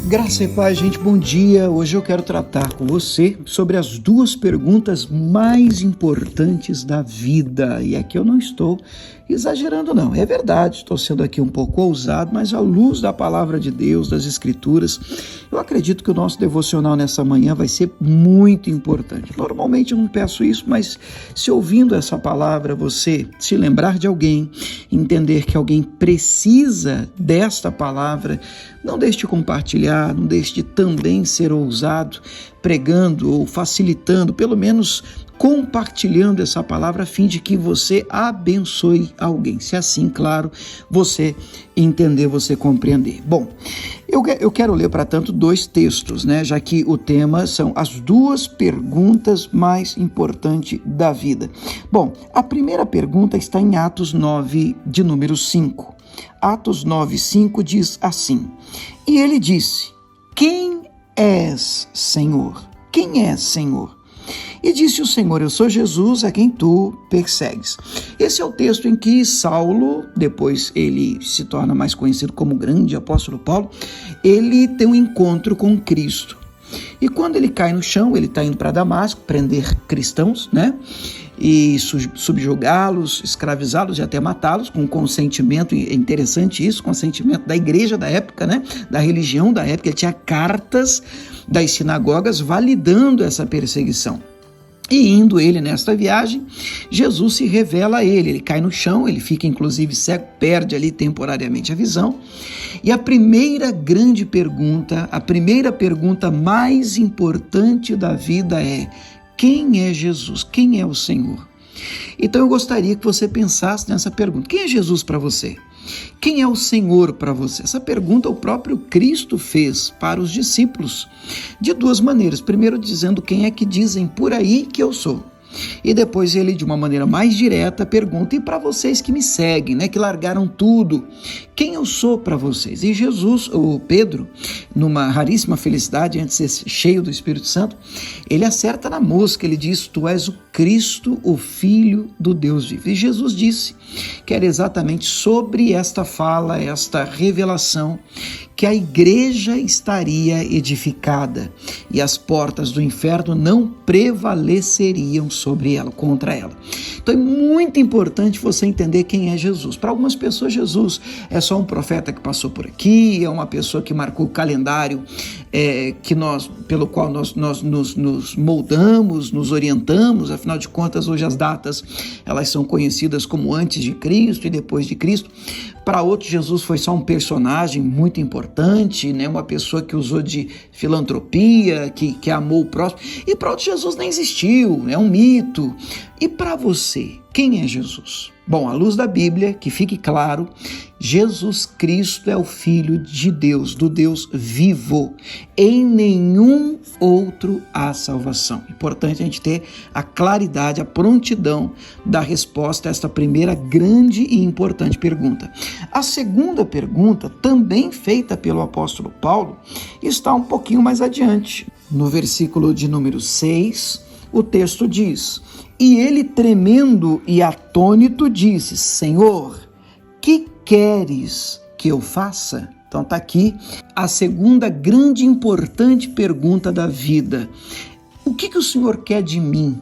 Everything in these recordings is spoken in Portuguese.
Graça e paz, gente, bom dia. Hoje eu quero tratar com você sobre as duas perguntas mais importantes da vida. E aqui eu não estou exagerando, não. É verdade, estou sendo aqui um pouco ousado, mas à luz da palavra de Deus, das Escrituras, eu acredito que o nosso devocional nessa manhã vai ser muito importante. Normalmente eu não peço isso, mas se ouvindo essa palavra você se lembrar de alguém, entender que alguém precisa desta palavra, não deixe de compartilhar, não deixe de também ser ousado, pregando ou facilitando, pelo menos compartilhando essa palavra a fim de que você abençoe alguém. Se assim, claro, você entender, você compreender. Bom, eu quero ler, para tanto, dois textos, já que o tema são as duas perguntas mais importantes da vida. Bom, a primeira pergunta está em Atos 9, de número 5. Atos 9:5 diz assim: E ele disse: Quem és, Senhor? Quem és, Senhor? E disse o Senhor: Eu sou Jesus, a quem tu persegues. Esse é o texto em que Saulo, depois ele se torna mais conhecido como o grande apóstolo Paulo, ele tem um encontro com Cristo. E quando ele cai no chão, ele está indo para Damasco prender cristãos, e subjugá-los, escravizá-los e até matá-los com consentimento. É interessante isso, consentimento da igreja da época, da religião da época. Ele tinha cartas das sinagogas validando essa perseguição. E indo ele nesta viagem, Jesus se revela a ele cai no chão, ele fica inclusive cego, perde ali temporariamente a visão. E a primeira grande pergunta, a primeira pergunta mais importante da vida é: quem é Jesus? Quem é o Senhor? Então eu gostaria que você pensasse nessa pergunta. Quem é Jesus para você? Quem é o Senhor para você? Essa pergunta o próprio Cristo fez para os discípulos de duas maneiras. Primeiro, dizendo: quem é que dizem por aí que eu sou? E depois ele, de uma maneira mais direta, pergunta: e para vocês que me seguem, que largaram tudo, quem eu sou para vocês? E Jesus, ou Pedro, numa raríssima felicidade, antes de ser cheio do Espírito Santo, ele acerta na mosca, ele diz: tu és o Cristo, o Filho do Deus vivo. E Jesus disse que era exatamente sobre esta fala, esta revelação, que a igreja estaria edificada e as portas do inferno não prevaleceriam sobre ela, contra ela. Então é muito importante você entender quem é Jesus. Para algumas pessoas, Jesus é só um profeta que passou por aqui, é uma pessoa que marcou o calendário pelo qual nós nos moldamos, nos orientamos. Afinal de contas, hoje as datas elas são conhecidas como antes de Cristo e depois de Cristo. Para outros, Jesus foi só um personagem muito importante, uma pessoa que usou de filantropia, que amou o próximo. E para outros, Jesus nem existiu, é um mito. E para você, quem é Jesus? Bom, à luz da Bíblia, que fique claro, Jesus Cristo é o Filho de Deus, do Deus vivo. Em nenhum outro há salvação. Importante a gente ter a claridade, a prontidão da resposta a esta primeira grande e importante pergunta. A segunda pergunta, também feita pelo apóstolo Paulo, está um pouquinho mais adiante. No versículo de número 6, o texto diz: E ele, tremendo e atônito, disse: Senhor, que queres que eu faça? Então está aqui a segunda grande e importante pergunta da vida. O que o Senhor quer de mim?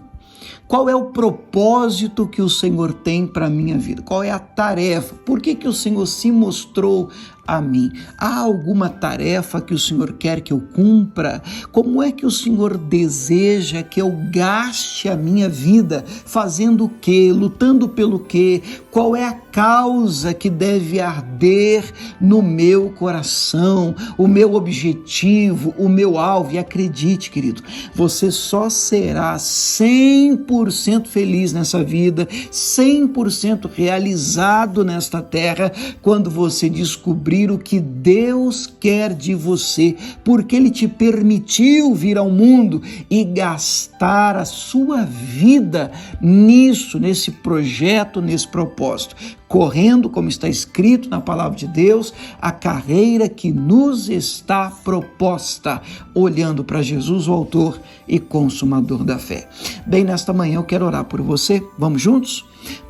Qual é o propósito que o Senhor tem para a minha vida? Qual é a tarefa? Por que o Senhor se mostrou a mim? Há alguma tarefa que o Senhor quer que eu cumpra? Como é que o Senhor deseja que eu gaste a minha vida? Fazendo o quê? Lutando pelo quê? Qual é a causa que deve arder no meu coração? O meu objetivo, o meu alvo? E acredite, querido, você só será 100% feliz nessa vida, 100% realizado nesta terra, quando você descobrir o que Deus quer de você, porque Ele te permitiu vir ao mundo e gastar a sua vida nisso, nesse projeto, nesse propósito, correndo, como está escrito na palavra de Deus, a carreira que nos está proposta, olhando para Jesus, o autor e consumador da fé. Bem, nesta manhã eu quero orar por você. Vamos juntos?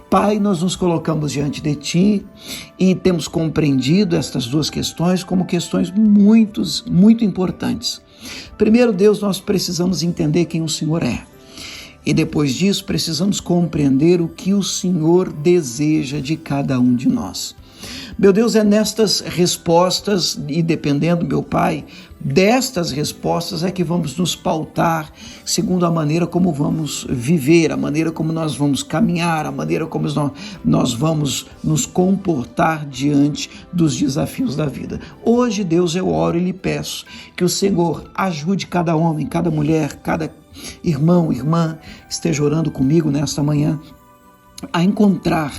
Pai, nós nos colocamos diante de Ti e temos compreendido estas duas questões como questões muito importantes. Primeiro, Deus, nós precisamos entender quem o Senhor é. E depois disso, precisamos compreender o que o Senhor deseja de cada um de nós. Meu Deus, é nestas respostas, e dependendo, meu Pai, destas respostas é que vamos nos pautar segundo a maneira como vamos viver, a maneira como nós vamos caminhar, a maneira como nós vamos nos comportar diante dos desafios da vida. Hoje, Deus, eu oro e lhe peço que o Senhor ajude cada homem, cada mulher, cada irmão, irmã, esteja orando comigo nesta manhã, a encontrar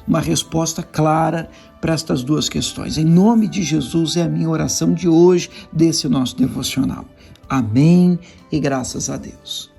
uma resposta clara para estas duas questões. Em nome de Jesus é a minha oração de hoje, desse nosso devocional. Amém e graças a Deus.